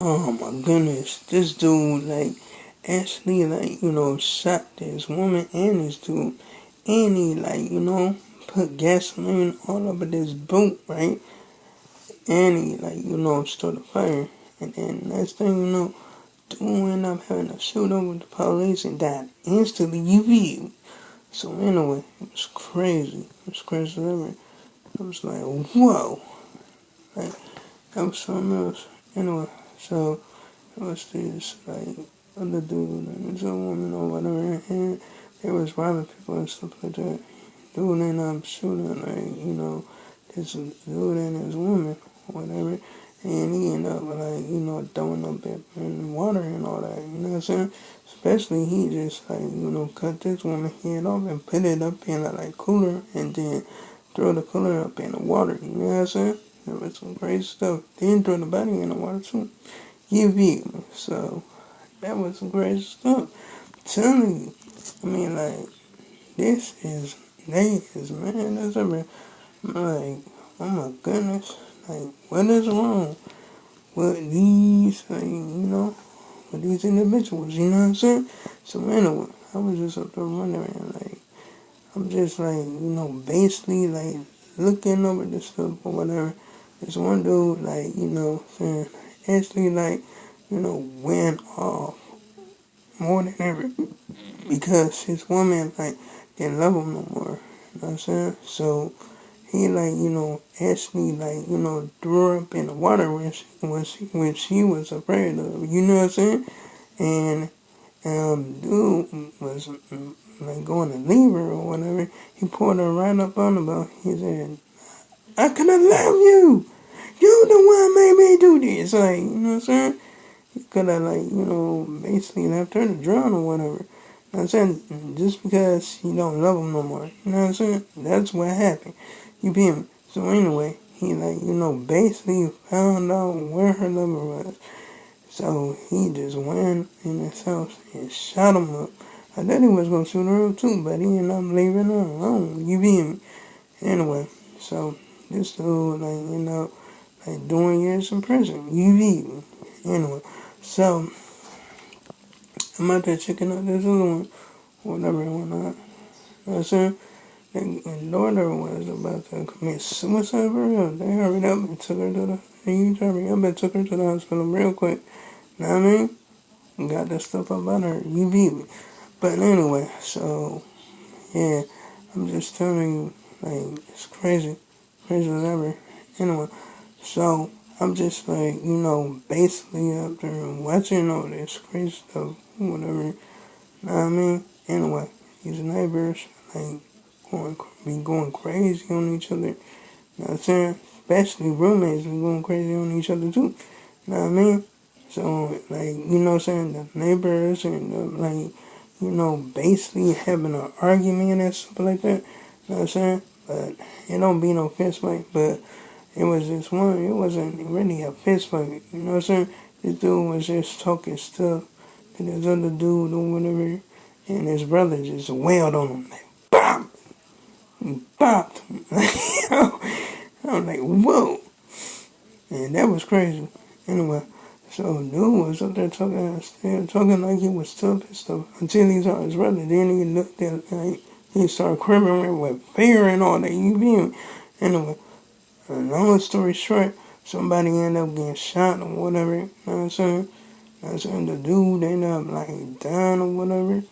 Oh my goodness, this dude actually shot this woman and this dude, and he put gasoline all over this boat, right? And he started a fire, and then next thing you know, dude ended up having a shootout with the police and died instantly. You feel? So anyway, it was crazy. It was crazy ever. I was like, whoa, like that was something else. Anyway, so. What's this, other dude and this other woman or whatever, and they was robbing people and stuff like that. Dude ended up shooting, this dude and his woman, or whatever, and he ended up, throwing up in the water and all that, you know what I'm saying? Especially he just, cut this woman head off and put it up in a, cooler, and then throw the cooler up in the water, you know what I'm saying? There was some crazy stuff. Then throw the body in the water, too. You feel me? So that was some crazy stuff. I'm telling you. I mean, this is man, that's ever like, oh my goodness. Like, what is wrong with these, with these individuals, you know what I'm saying? So anyway, I was just up there wondering, I'm just basically looking over this stuff or whatever. There's one dude, saying, actually, went off more than ever because his woman, didn't love him no more. You know what I'm saying? So he, actually, threw her up in the water when she was afraid of, you know what I'm saying? And, dude was, going to leave her or whatever. He pulled her right up on the boat. He said, I could have loved you. You the one made me do this. Like, you know what I'm saying? You could have, basically left her to drown or whatever. You know what I'm saying? Just because you don't love him no more. You know what I'm saying? That's what happened. You feel me? So anyway, he, basically found out where her lover was. So he just went in his house and shot him up. I thought he was going to shoot her up too, but he ended up leaving her alone. You feel me? Anyway, so this dude, doing years in prison. You feel me? Anyway, so I'm out there checking out this other one, whatever and whatnot. You know what I'm saying? And daughter was about to commit suicide for real. They hurried up and took her to took her to the hospital real quick. Know what I mean? Got that stuff up on her. You beat me. But anyway, so yeah, I'm just telling you, it's crazy. Crazy as ever. Anyway, so I'm just basically up there watching all this crazy stuff, whatever. Know what I mean? Anyway, these neighbors, going crazy on each other. You know what I'm saying? Especially roommates be going crazy on each other too. You know what I mean? So, you know what I'm saying? The neighbors and, basically having an argument and stuff like that. You know what I'm saying? But it don't be no fist fight. But it was this one, it wasn't really a fist fight. You know what I'm saying? This dude was just talking stuff to this other dude or whatever. And his brother just wailed on him. Like, BOP! He bopped him. I was like, whoa. And that was crazy. Anyway, so dude was up there talking like he was tough and stuff until he saw his brother. Then he looked at he started quivering with fear and all that. You feel me? Anyway, long story short, somebody ended up getting shot or whatever. You know what I'm saying? You know what I'm saying? The dude ended up dying or whatever.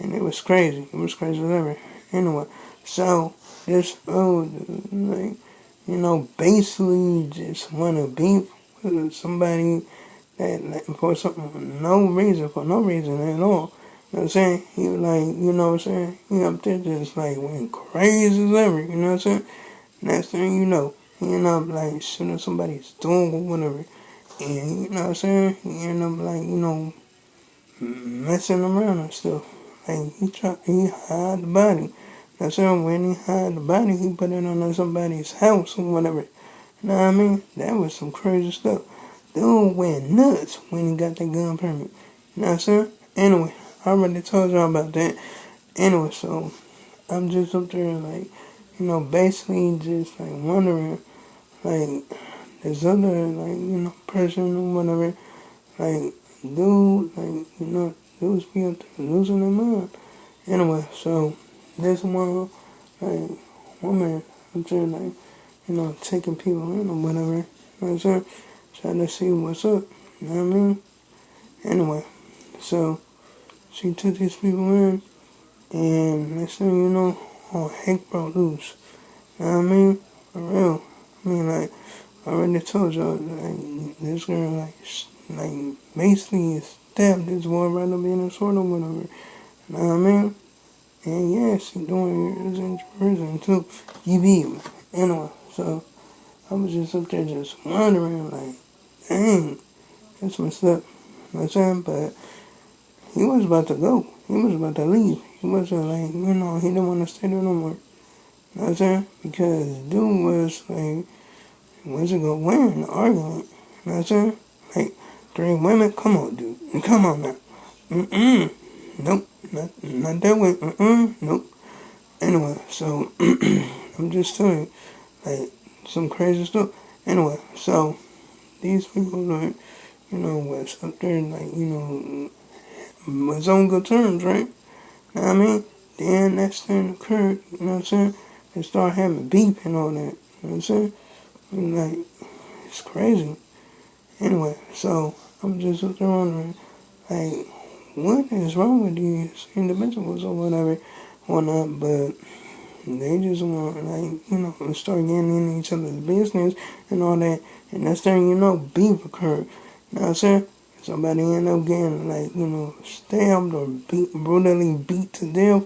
And it was crazy. It was crazy as ever. Anyway, so this dude, basically just want to beef with somebody that for no reason at all. You know what I'm saying? He was you know what I'm saying? He up there just went crazy as ever, you know what I'm saying? Next thing you know, he ended up shooting somebody's dog or whatever. And you know what I'm saying? He ended up messing around and stuff. He hid the body. That's him. When he hid the body, he put it on somebody's house or whatever. You know what I mean? That was some crazy stuff. Dude went nuts when he got that gun permit. You know what I'm saying? Anyway, I already told y'all about that. Anyway, so I'm just up there basically just wondering, this other person or whatever. Like, dude, like, dudes be up there losing their mind. Anyway, so this one, like, woman up there, like, taking people in or whatever. You know what I'm saying? Trying to see what's up. You know what I mean? Anyway, so she took these people in, and next thing you know, all heck broke loose. You know what I mean? For real. I mean, like, I already told y'all, like, this girl, like basically stabbed this boy right up in the sword or whatever. You know what I mean? And yeah, she doing years in prison too. You beat me. Anyway, so I was just up there just wondering, like, dang, that's messed up. You know what I'm saying? But he was about to go. He was about to leave. He wasn't like, he didn't want to stay there no more. You know what I'm saying? Because dude was like, wasn't gonna win in the argument. You know what I'm saying? Like, 3 women? Come on, dude. Come on now. Nope. Not that way. Nope. Anyway, so, I'm just telling you, like, some crazy stuff. Anyway, so, these people, like, was up there, like, was on good terms, right? You know what I mean? Then next thing occurred, you know what I'm saying? They started having beef and all that. You know what I'm saying? And, like, it's crazy. Anyway, so I'm just up there wondering, like, what is wrong with these individuals or whatnot, but they just want, like, start getting in each other's business and all that, and next thing you know, beef occurred. You know what I'm saying? Somebody end up getting, like, stabbed or brutally beat to death,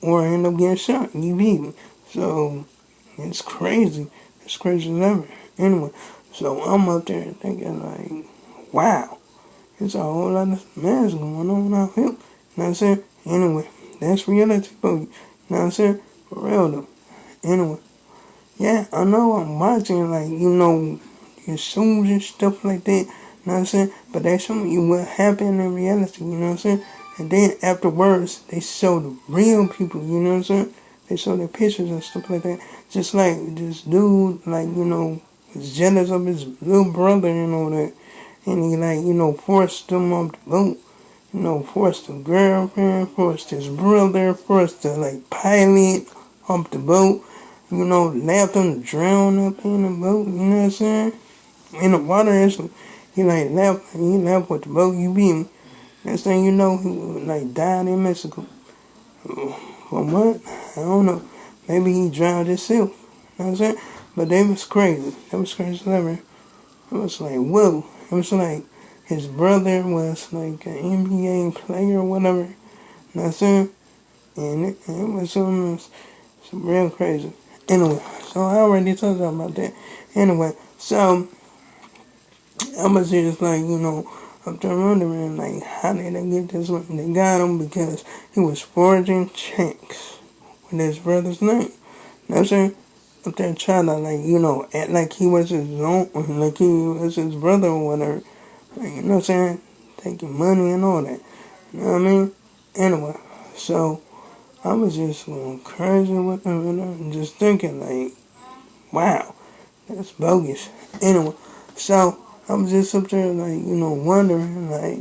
or end up getting shot. You beat me. So, it's crazy. It's crazy as ever. Anyway, so I'm up there thinking, like, wow, there's a whole lot of mess going on out here. You know what I'm saying? Anyway, that's reality for you. You know what I'm saying? For real though. Anyway, yeah, I know I'm watching, like, your shows and stuff like that. You know what I'm saying? But they show you what happened in reality. You know what I'm saying? And then afterwards, they show the real people. You know what I'm saying? They show their pictures and stuff like that. Just like this dude, like, was jealous of his little brother and all that. And he, like, forced him off the boat. Forced the girlfriend, forced his brother, forced the, like, pilot off the boat. Left him to drown up in the boat. You know what I'm saying? In the water, actually. He left with the boat. You beat me. Next thing you know, he died in Mexico. From what? I don't know. Maybe he drowned himself. You know what I'm saying? But that was crazy. That was crazy as ever. It was like, whoa. It was like his brother was like an NBA player or whatever. You know what I'm saying? And it was some real crazy. Anyway, so I already told you about that. Anyway, so I was just like, up there wondering, like, how did they get this one? They got him because he was forging checks with his brother's name. You know what I'm saying? Up there trying to, like, act like he was his own, like he was his brother or whatever. Like, you know what I'm saying? Taking money and all that. You know what I mean? Anyway, so I was just going crazy with them and just thinking, like, wow, that's bogus. Anyway, so I was just up there, like, wondering, like,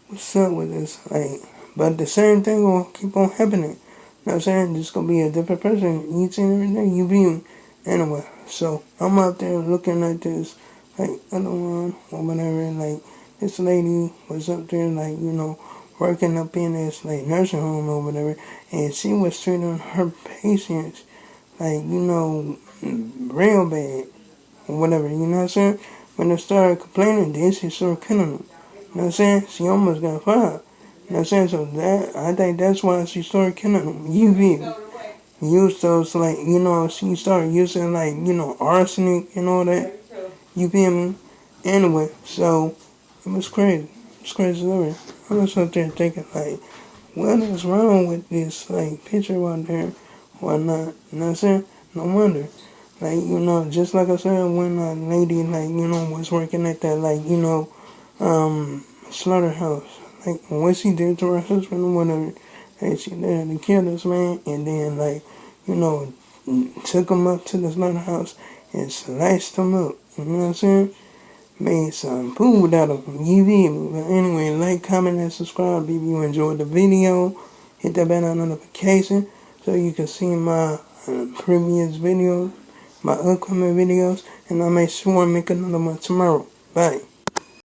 what's up with this? Like, but the same thing will keep on happening. You know what I'm saying? Just gonna be a different person each and every day you be. Anyway, so I'm out there looking at this, like, other one or whatever, like, this lady was up there, like, working up in this, like, nursing home or whatever, and she was treating her patients, like, real bad or whatever, you know what I'm saying? When they started complaining, then she started killing them. You know what I'm saying? She almost got fired. You know what I'm saying? So I think that's why she started killing them. You feel me? Use those, like, she started using, like, arsenic and all that. You feel me? Anyway, so it was crazy. It's crazy story. I was up there thinking, like, what is wrong with this, like, picture out there? Why not? You know what I'm saying? No wonder. Like, just like I said, when a lady, like, was working at that, like, slaughterhouse. Like, what she did to her husband or whatever. And she did to kill this man and then, like, took him up to the slaughterhouse and sliced him up. You know what I'm saying? made some food out of them. You feel me? But anyway, like, comment, and subscribe if you enjoyed the video. Hit that bell notification so you can see my previous videos, my upcoming videos, and I'll make sure I make another one tomorrow. Bye.